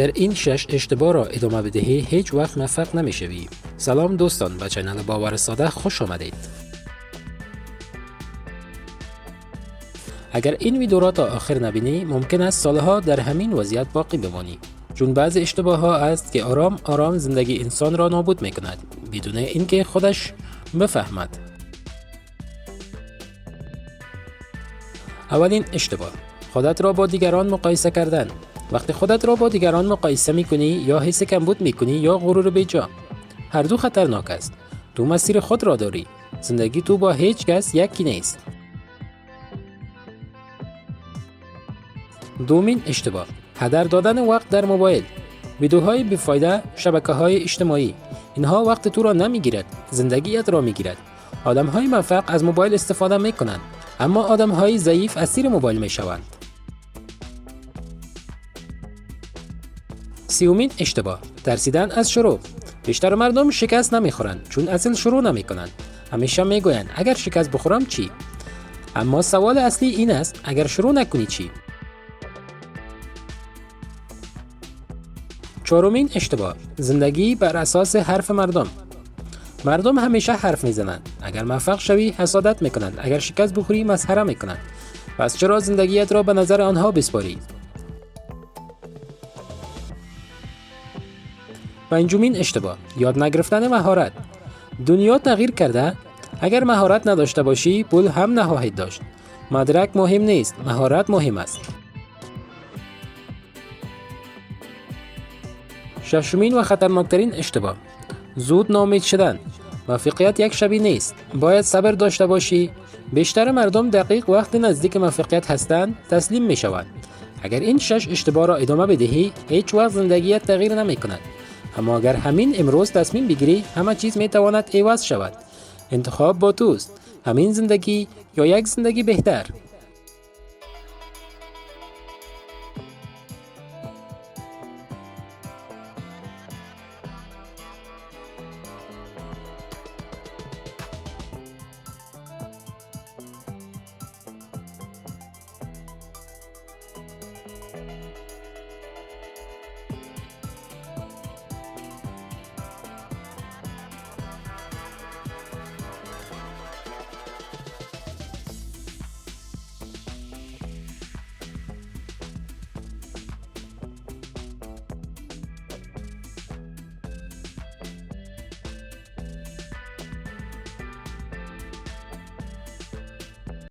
اگر این 6 اشتباه را ادامه بدهی هیچ وقت موفق نمیشوی. سلام دوستان، به چینل باور ساده خوش آمدید. اگر این ویدیو را تا آخر نبینی ممکن است سالها در همین وضعیت باقی بمانی، چون بعضی اشتباه ها است که آرام آرام زندگی انسان را نابود می کند بدون اینکه خودش بفهمد. اولین اشتباه، خودت را با دیگران مقایسه کردن. وقتی خودت را با دیگران مقایسه می کنی یا حس کمبود می کنی یا غرور بیجا، هر دو خطرناک است. تو مسیر خود را داری. زندگی تو با هیچ کس یکی نیست. دومین اشتباه، هدر دادن وقت در موبایل. ویدیوهای بیفایده، شبکه‌های اجتماعی، اینها وقت تو را نمیگیرد، زندگیت را میگیرد. آدم‌های موفق از موبایل استفاده میکنند، اما آدم‌های ضعیف اسیر موبایل میشوند. سومین اشتباه، ترسیدن از شروع. بیشتر مردم شکست نمیخورند چون اصلا شروع نمیکنند. همیشه میگویند اگر شکست بخورم چی؟ اما سوال اصلی این است اگر شروع نکنی چی؟ چهارمین اشتباه، زندگی بر اساس حرف مردم. مردم همیشه حرف میزنند. اگر موفق شوی حسادت میکنند، اگر شکست بخوری مسخره میکنند. پس چرا زندگیت را به نظر آنها بسپاری؟ پنجمین اشتباه، یاد نگرفتن مهارت. دنیا تغییر کرده. اگر مهارت نداشته باشی پول هم نخواهید داشت. مدرک مهم نیست، مهارت مهم است. ششمین و خطرناکترین اشتباه، زود ناامید شدن. موفقیت یک شبی نیست، باید صبر داشته باشی. بیشتر مردم دقیق وقت نزدیک موفقیت هستند تسلیم می شوند. اگر این 6 اشتباه را ادامه بدهی هیچ وقت زندگیت تغییر نمی کند. اما اگر همین امروز تصمیم بگیری همه چیز می تواند عوض شود. انتخاب با توست، همین زندگی یا یک زندگی بهتر.